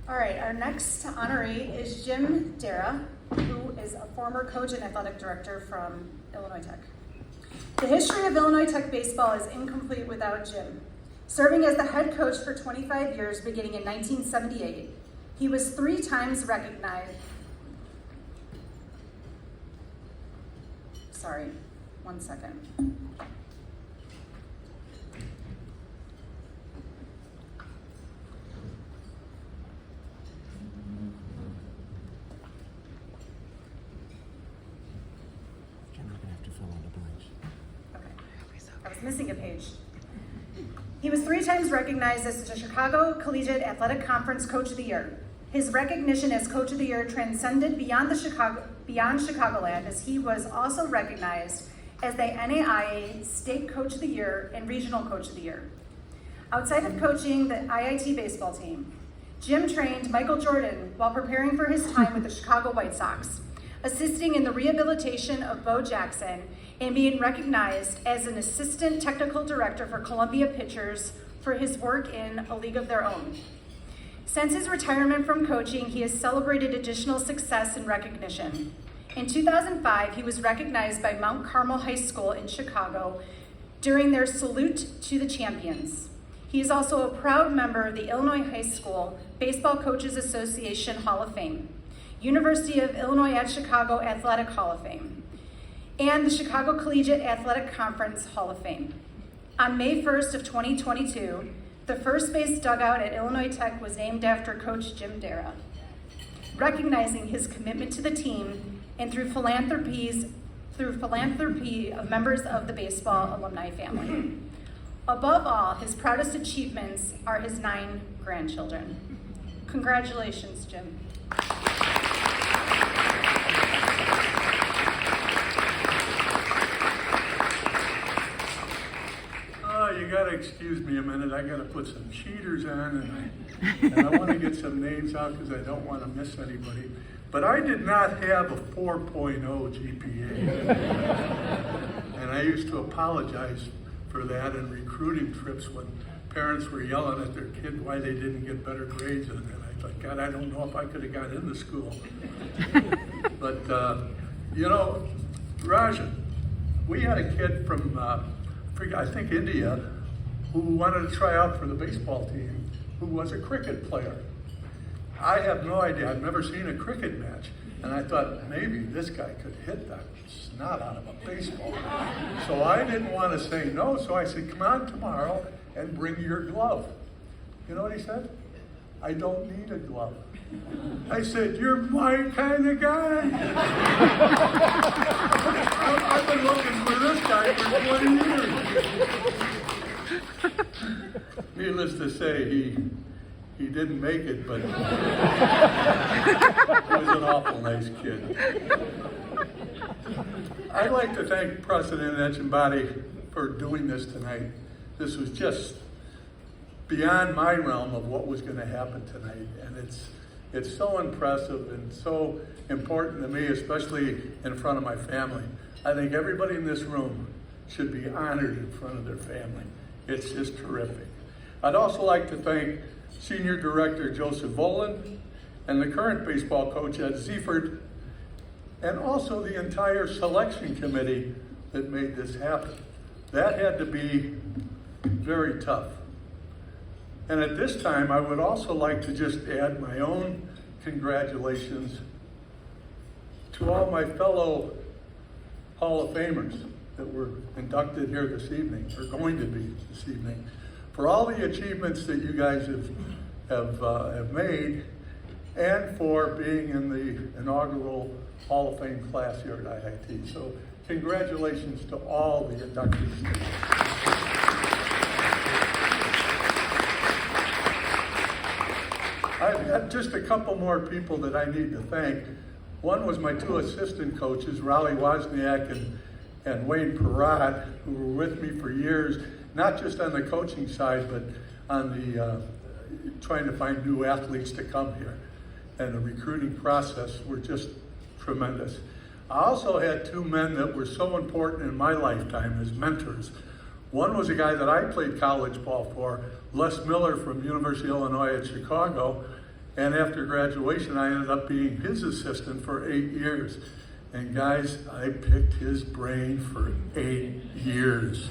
All right, our next honoree is Jim Darrah, who is a former coach and athletic director from Illinois Tech. The history of Illinois Tech baseball is incomplete without Jim. Serving as the head coach for 25 years, beginning in 1978, he was 3 times recognized. Sorry, 1 second. Missing a page. He was 3 times recognized as the Chicago Collegiate Athletic Conference Coach of the Year. His recognition as Coach of the Year transcended beyond Chicagoland, as he was also recognized as the NAIA State Coach of the Year and Regional Coach of the Year. Outside of coaching the IIT baseball team, Jim trained Michael Jordan while preparing for his time with the Chicago White Sox, assisting in the rehabilitation of Bo Jackson, and being recognized as an assistant technical director for Columbia Pitchers for his work in A League of Their Own. Since his retirement from coaching, he has celebrated additional success and recognition. In 2005, he was recognized by Mount Carmel High School in Chicago during their Salute to the Champions. He is also a proud member of the Illinois High School Baseball Coaches Association Hall of Fame, University of Illinois at Chicago Athletic Hall of Fame, and the Chicago Collegiate Athletic Conference Hall of Fame. On May 1st of 2022, the first base dugout at Illinois Tech was named after Coach Jim Darrah, recognizing his commitment to the team and through philanthropy of members of the baseball alumni family. Above all, his proudest achievements are his 9 grandchildren. Congratulations, Jim. You gotta excuse me a minute. I gotta put some cheaters on, and I want to get some names out because I don't want to miss anybody. But I did not have a 4.0 GPA, and I used to apologize for that in recruiting trips when parents were yelling at their kid why they didn't get better grades, and I thought, God, I don't know if I could have got into school. But Raja, we had a kid from I think India, who wanted to try out for the baseball team, who was a cricket player. I have no idea. I've never seen a cricket match. And I thought, maybe this guy could hit that snot out of a baseball. So I didn't want to say no, so I said, come on tomorrow and bring your glove. You know what he said? I don't need a glove. I said, you're my kind of guy. I've been looking for this guy for 20 years. Needless to say, he didn't make it, but he was an awful nice kid. I'd like to thank President Etchenbody for doing this tonight. This was just beyond my realm of what was going to happen tonight, and it's so impressive and so important to me, especially in front of my family. I think everybody in this room should be honored in front of their family. It's just terrific. I'd also like to thank Senior Director Joseph Volan and the current baseball coach Ed Ziefert, and also the entire selection committee that made this happen. That had to be very tough. And at this time, I would also like to just add my own congratulations to all my fellow Hall of Famers that were inducted here this evening, or going to be this evening, for all the achievements that you guys have made, and for being in the inaugural Hall of Fame class here at IIT. So congratulations to all the inductees. I've had just a couple more people that I need to thank. One was my 2 assistant coaches, Raleigh Wozniak and Wayne Perrott, who were with me for years, not just on the coaching side, but on the trying to find new athletes to come here. And the recruiting process were just tremendous. I also had 2 men that were so important in my lifetime as mentors. One was a guy that I played college ball for, Les Miller from University of Illinois at Chicago, And after graduation, I ended up being his assistant for 8 years. And guys, I picked his brain for 8 years.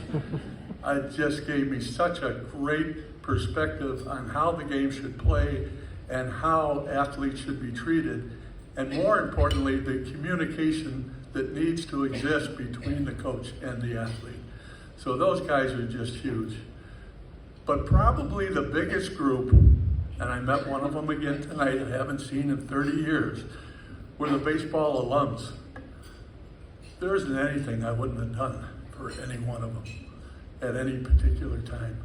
It just gave me such a great perspective on how the game should play and how athletes should be treated. And more importantly, the communication that needs to exist between the coach and the athlete. So those guys are just huge. But probably the biggest group, and I met one of them again tonight, I haven't seen in 30 years, were the baseball alums. There isn't anything I wouldn't have done for any one of them at any particular time.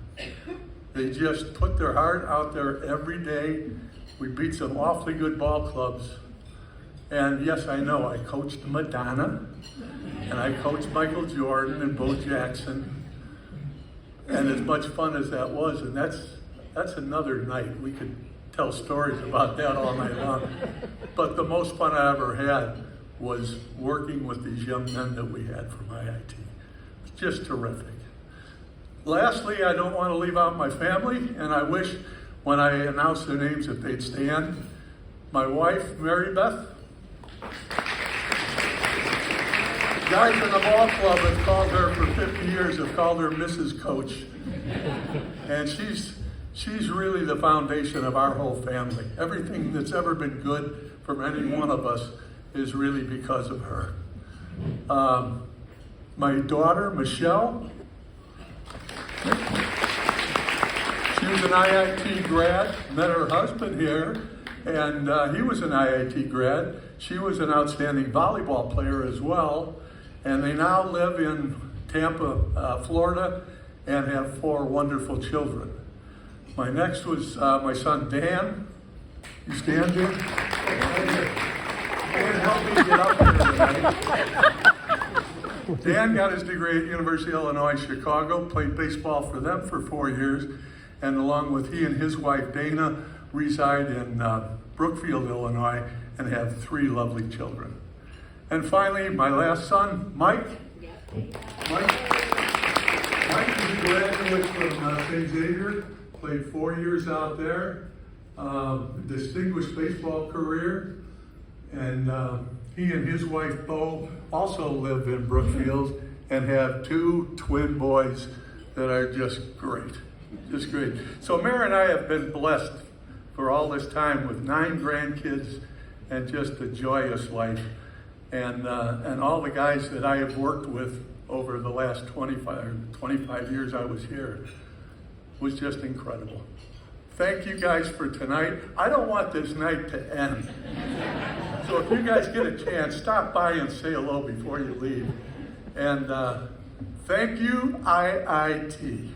They just put their heart out there every day. We beat some awfully good ball clubs. And yes, I know, I coached Madonna, and I coached Michael Jordan and Bo Jackson. And as much fun as that was, and that's another night. We could tell stories about that all night long. But the most fun I ever had was working with these young men that we had from IIT. It was just terrific. Lastly, I don't want to leave out my family, and I wish when I announce their names that they'd stand. My wife, Mary Beth. Guys in the ball club have called her for 50 years, have called her Mrs. Coach. And she's really the foundation of our whole family. Everything that's ever been good from any one of us is really because of her. My daughter, Michelle, she was an IIT grad, met her husband here, and he was an IIT grad. She was an outstanding volleyball player as well, and they now live in Tampa, Florida, and have 4 wonderful children. My next was my son, Dan. You stand, Dan? Dan helped me get up here tonight. Dan got his degree at University of Illinois, Chicago, played baseball for them for 4 years, and along with he and his wife, Dana, reside in Brookfield, Illinois, and have 3 lovely children. And finally, my last son, Mike. Mike is a graduate from St. Xavier, played 4 years out there, distinguished baseball career, and he and his wife, Bo, also live in Brookfield and have 2 twin boys that are just great, just great. So Mary and I have been blessed for all this time with 9 grandkids and just a joyous life. And all the guys that I have worked with over the last 25 years I was here was just incredible. Thank you guys for tonight. I don't want this night to end. So if you guys get a chance, stop by and say hello before you leave. And thank you, IIT.